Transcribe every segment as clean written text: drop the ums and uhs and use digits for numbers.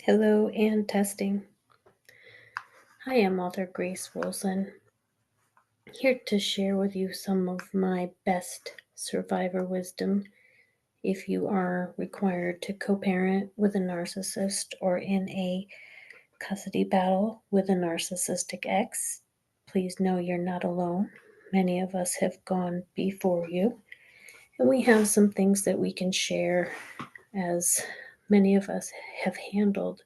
Hello and testing. Hi, I'm author Grace Wilson, here to share with you some of my best survivor wisdom if you are required to co-parent with a narcissist or in a custody battle with a narcissistic ex. Please know you're not alone. Many of us have gone before you, and we have some things that we can share as many of us have handled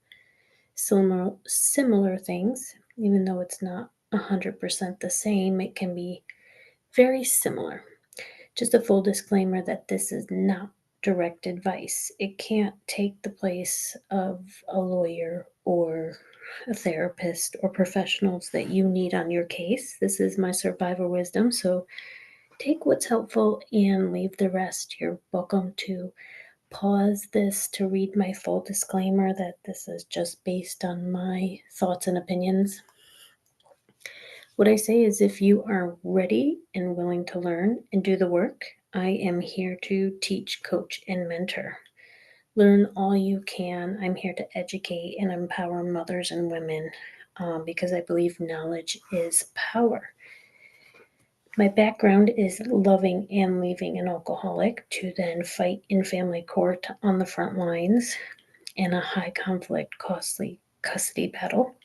similar things, even though it's not 100% the same, it can be very similar. Just a full disclaimer that this is not direct advice. It can't take the place of a lawyer or a therapist or professionals that you need on your case. This is my survivor wisdom, so take what's helpful and leave the rest. You're welcome to pause this to read my full disclaimer that this is just based on my thoughts and opinions. What I say is if you are ready and willing to learn and do the work, I am here to teach, coach, and mentor. Learn all you can. I'm here to educate and empower mothers and women because I believe knowledge is power. My background is loving and leaving an alcoholic to then fight in family court on the front lines in a high conflict, costly custody battle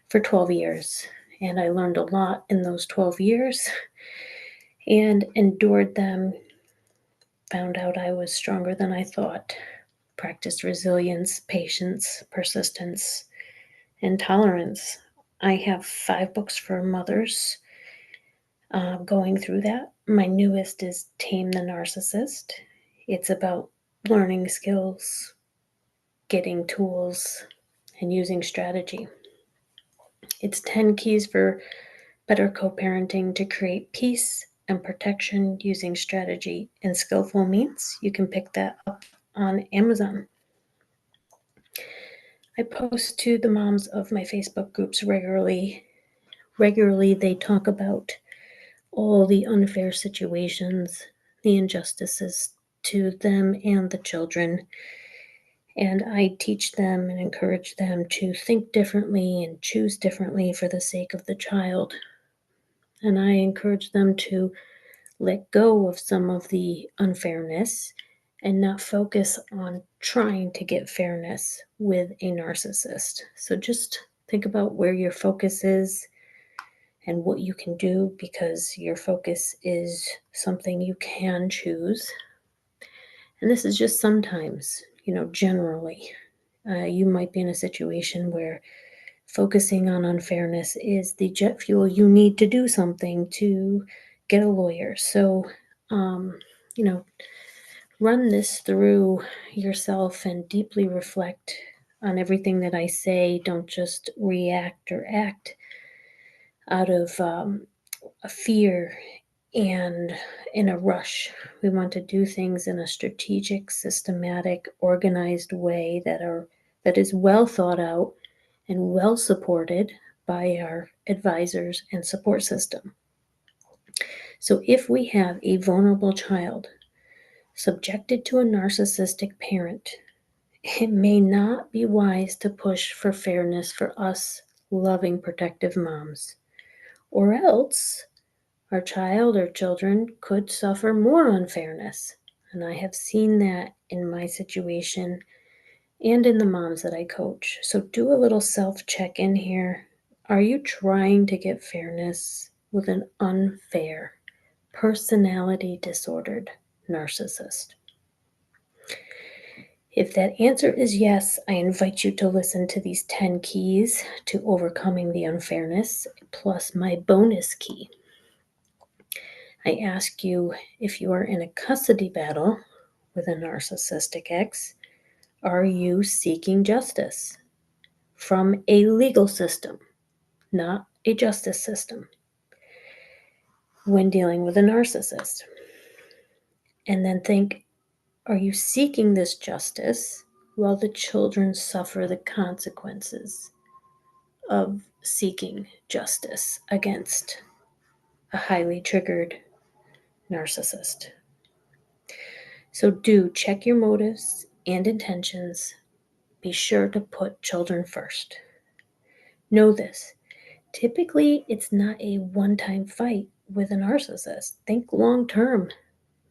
for 12 years. And I learned a lot in those 12 years and endured them, found out I was stronger than I thought, practiced resilience, patience, persistence, and tolerance. I have 5 books for mothers going through that. My newest is Tame the Narcissist. It's about learning skills, getting tools, and using strategy. It's 10 keys for better co-parenting to create peace and protection using strategy and skillful means. You can pick that up on Amazon. I post to the moms of my Facebook groups regularly. Regularly, they talk about all the unfair situations, the injustices to them and the children. And I teach them and encourage them to think differently and choose differently for the sake of the child. And I encourage them to let go of some of the unfairness and not focus on trying to get fairness with a narcissist. So just think about where your focus is and what you can do, because your focus is something you can choose. And this is just sometimes, generally. You might be in a situation where focusing on unfairness is the jet fuel you need to do something to get a lawyer. So, you know, run this through yourself and deeply reflect on everything that I say. Don't just react or act out of a fear and in a rush. We want to do things in a strategic, systematic, organized way that is well thought out and well supported by our advisors and support system. So if we have a vulnerable child subjected to a narcissistic parent, it may not be wise to push for fairness for us loving, protective moms, or else our child or children could suffer more unfairness. And I have seen that in my situation and in the moms that I coach. So do a little self check in here. Are you trying to get fairness with an unfair, personality disordered narcissist? If that answer is yes, I invite you to listen to these 10 keys to overcoming the unfairness, plus my bonus key. I ask you, if you are in a custody battle with a narcissistic ex, are you seeking justice from a legal system, not a justice system, when dealing with a narcissist? And then think, are you seeking this justice while the children suffer the consequences of seeking justice against a highly triggered narcissist? So do check your motives and intentions be sure to put children first. Know this. Typically, it's not a one-time fight with a narcissist. Think long-term.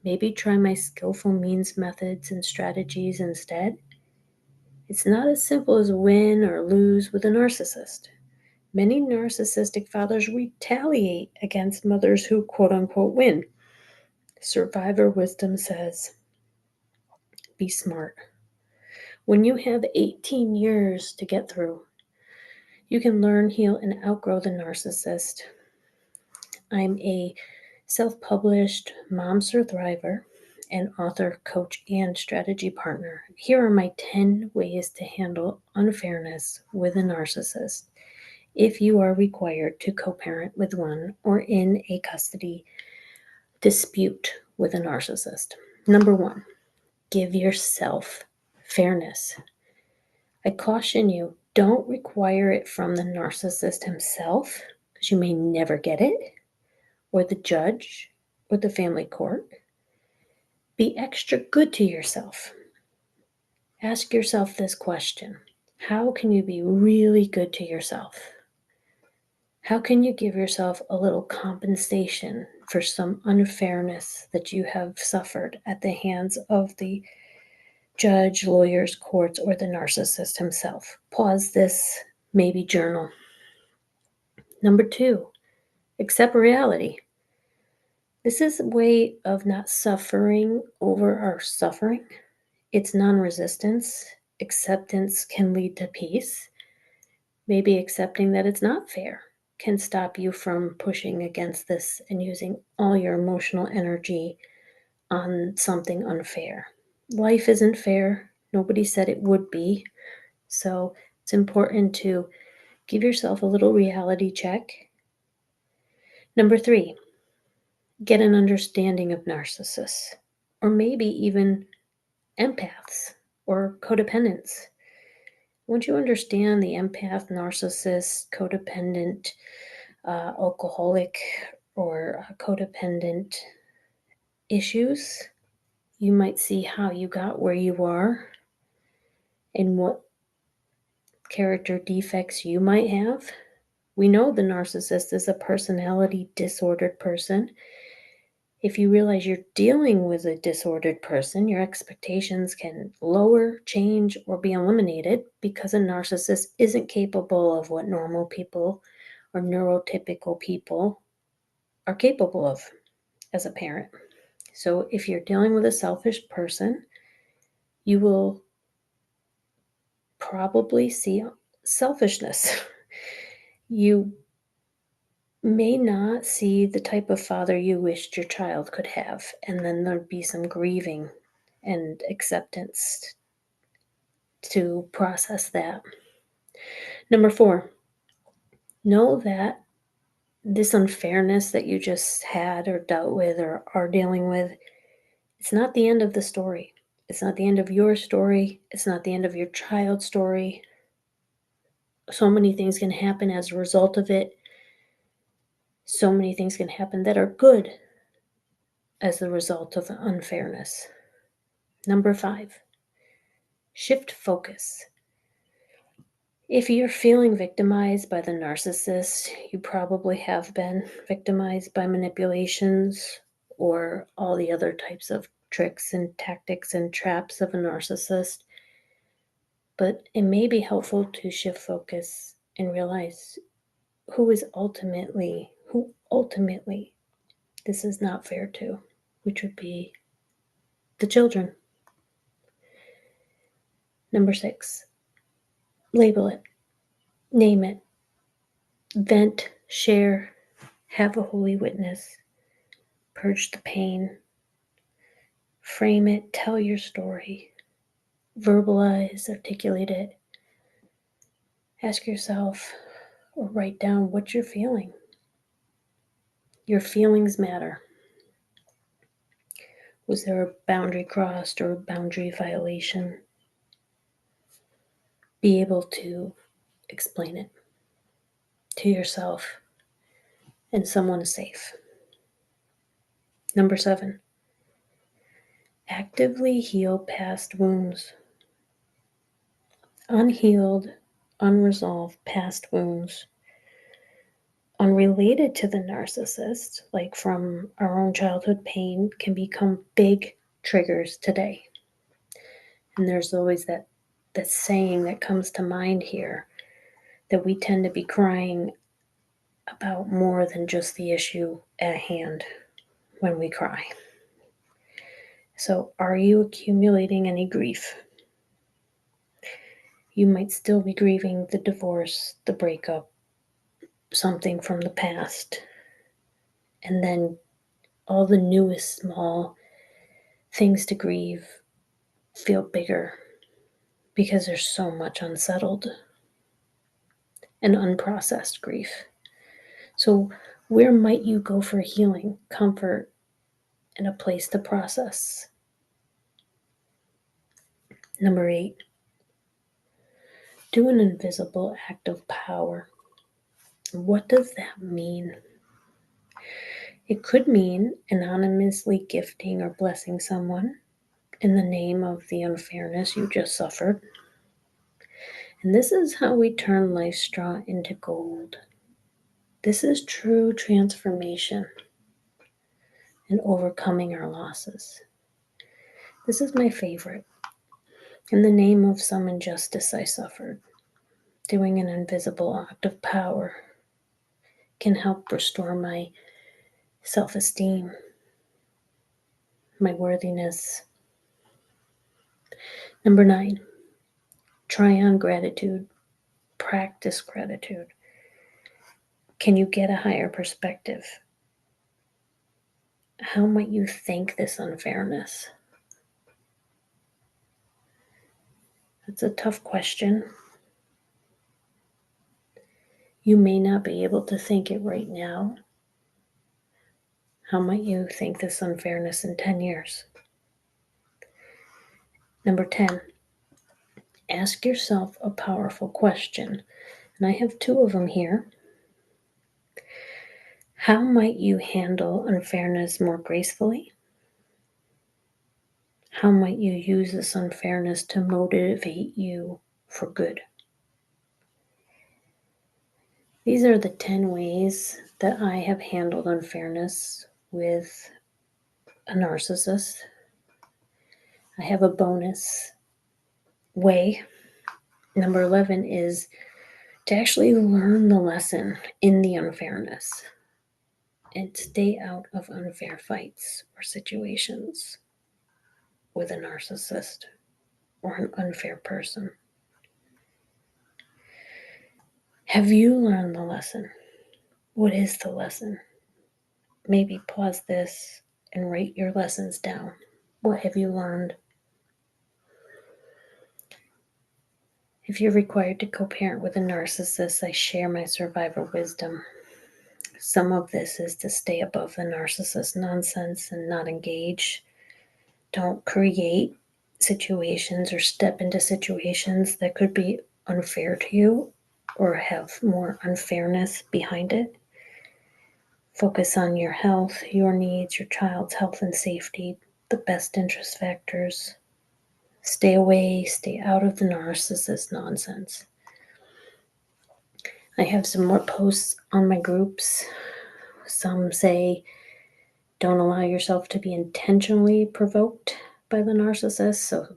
Maybe try my skillful means methods and strategies instead. It's not as simple as win or lose with a narcissist. Many narcissistic fathers retaliate against mothers who quote-unquote win. Survivor wisdom says, be smart. When you have 18 years to get through, you can learn, heal, and outgrow the narcissist. I'm a self-published mom SUR-THRIVER and author, coach, and strategy partner. Here are my 10 ways to handle unfairness with a narcissist if you are required to co-parent with one or in a custody dispute with a narcissist. Number 1, give yourself fairness. I caution you, don't require it from the narcissist himself, because you may never get it, or the judge, or the family court. Be extra good to yourself. Ask yourself this question: how can you be really good to yourself? How can you give yourself a little compensation for some unfairness that you have suffered at the hands of the judge, lawyers, courts, or the narcissist himself? Pause this, maybe journal. Number 2, accept reality. This is a way of not suffering over our suffering. It's non-resistance. Acceptance can lead to peace. Maybe accepting that it's not fair can stop you from pushing against this and using all your emotional energy on something unfair. Life isn't fair. Nobody said it would be. So it's important to give yourself a little reality check. Number 3, get an understanding of narcissists, or maybe even empaths or codependents. Once you understand the empath, narcissist, codependent, alcoholic, or codependent issues, you might see how you got where you are and what character defects you might have. We know the narcissist is a personality disordered person. If you realize you're dealing with a disordered person, your expectations can lower, change, or be eliminated, because a narcissist isn't capable of what normal people or neurotypical people are capable of as a parent. So if you're dealing with a selfish person, you will probably see selfishness. You may not see the type of father you wished your child could have, and then there'd be some grieving and acceptance to process that. Number 4, know that this unfairness that you just had or dealt with or are dealing with, it's not the end of the story. It's not the end of your story. It's not the end of your child's story. So many things can happen as a result of it. So many things can happen that are good as the result of unfairness. Number 5, shift focus. If you're feeling victimized by the narcissist, you probably have been victimized by manipulations or all the other types of tricks and tactics and traps of a narcissist. But it may be helpful to shift focus and realize who ultimately this is not fair to, which would be the children. Number 6, label it, name it, vent, share, have a holy witness, purge the pain, frame it, tell your story, verbalize, articulate it. Ask yourself or write down what you're feeling. Your feelings matter. Was there a boundary crossed or a boundary violation? Be able to explain it to yourself and someone safe. Number 7, actively heal past wounds. unhealed, unresolved past wounds unrelated to the narcissist, like from our own childhood pain, can become big triggers today. And there's always that saying that comes to mind here, that we tend to be crying about more than just the issue at hand when we cry. So, are you accumulating any grief? You might still be grieving the divorce, the breakup, something from the past, and then all the newest small things to grieve feel bigger because there's so much unsettled and unprocessed grief. So, where might you go for healing, comfort, and a place to process? Number 8, do an invisible act of power. What does that mean? It could mean anonymously gifting or blessing someone in the name of the unfairness you just suffered. And this is how we turn life's straw into gold. This is true transformation and overcoming our losses. This is my favorite. In the name of some injustice I suffered, doing an invisible act of power can help restore my self-esteem, my worthiness. Number 9, try on gratitude. Practice gratitude. Can you get a higher perspective? How might you thank this unfairness? That's a tough question. You may not be able to think it right now. How might you think this unfairness in 10 years? Number 10, ask yourself a powerful question. And I have 2 of them here. How might you handle unfairness more gracefully? How might you use this unfairness to motivate you for good? These are the 10 ways that I have handled unfairness with a narcissist. I have a bonus way. Number 11 is to actually learn the lesson in the unfairness and stay out of unfair fights or situations with a narcissist or an unfair person. Have you learned the lesson? What is the lesson? Maybe pause this and write your lessons down. What have you learned? If you're required to co-parent with a narcissist, I share my survivor wisdom. Some of this is to stay above the narcissist nonsense and not engage. Don't create situations or step into situations that could be unfair to you or have more unfairness behind it. Focus on your health, your needs, your child's health and safety, the best interest factors. Stay away, stay out of the narcissist nonsense. I have some more posts on my groups. Some say, don't allow yourself to be intentionally provoked by the narcissist. So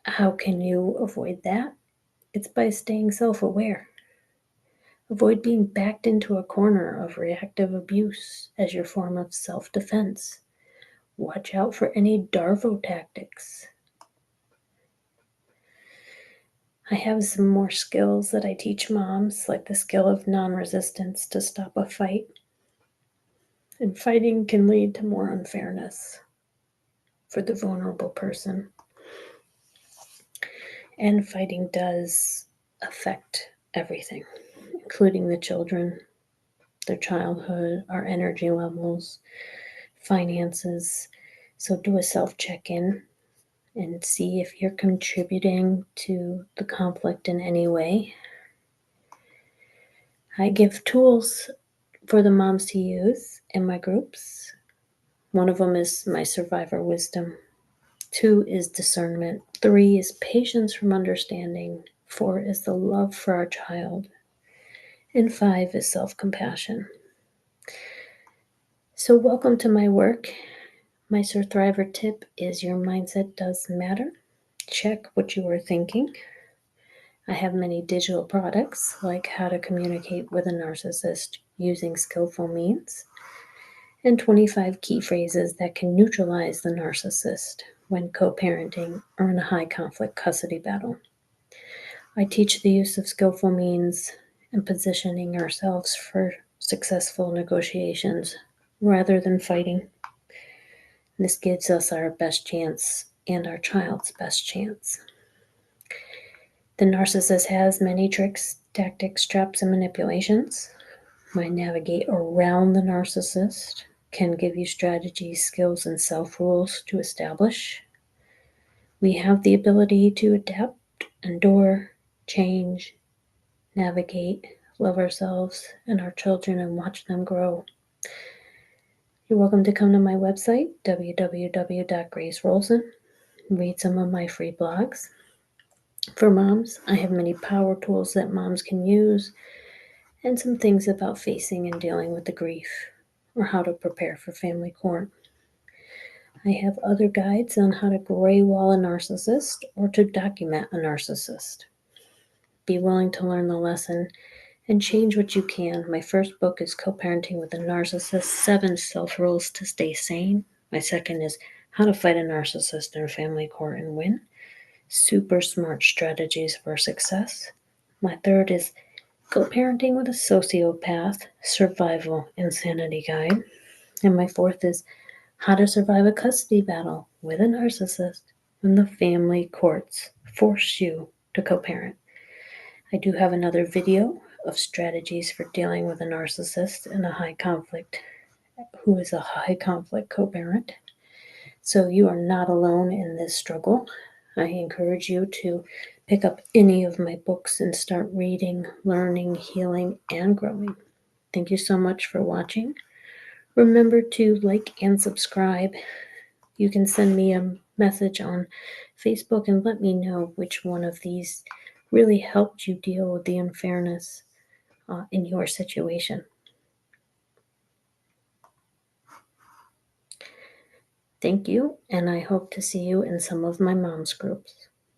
how can you avoid that? It's by staying self-aware. Avoid being backed into a corner of reactive abuse as your form of self-defense. Watch out for any Darvo tactics. I have some more skills that I teach moms, like the skill of non-resistance to stop a fight. And fighting can lead to more unfairness for the vulnerable person. And fighting does affect everything, including the children, their childhood, our energy levels, finances. So do a self-check-in and see if you're contributing to the conflict in any way. I give tools for the moms to use in my groups. One of them is my survivor wisdom. 2 is discernment. 3 is patience from understanding. 4 is the love for our child. And 5 is self-compassion. So welcome to my work. My SUR-THRIVER tip is your mindset does matter. Check what you are thinking. I have many digital products like how to communicate with a narcissist using skillful means, and 25 key phrases that can neutralize the narcissist when co-parenting or in a high conflict custody battle. I teach the use of skillful means and positioning ourselves for successful negotiations rather than fighting. This gives us our best chance and our child's best chance. The narcissist has many tricks, tactics, traps, and manipulations. My Navigate Around the Narcissist can give you strategies, skills, and self-rules to establish. We have the ability to adapt, endure, change, navigate, love ourselves and our children, and watch them grow. You're welcome to come to my website, www.gracerolson. Read some of my free blogs. For moms, I have many power tools that moms can use and some things about facing and dealing with the grief or how to prepare for family court. I have other guides on how to gray wall a narcissist or to document a narcissist. Be willing to learn the lesson and change what you can. My first book is Co-Parenting with a Narcissist, 7 Self-Rules to Stay Sane. My second is How to Fight a Narcissist in Family Court and Win, Super Smart Strategies for Success. My third is Co-Parenting with a Sociopath, Survival Insanity Guide. And my fourth is How to Survive a Custody Battle with a Narcissist when the family courts force you to co-parent. I do have another video of strategies for dealing with a narcissist and a high conflict, who is a high conflict co-parent. So you are not alone in this struggle. I encourage you to pick up any of my books and start reading, learning, healing, and growing. Thank you so much for watching. Remember to like and subscribe. You can send me a message on Facebook and let me know which one of these really helped you deal with the unfairness in your situation. Thank you, and I hope to see you in some of my mom's groups.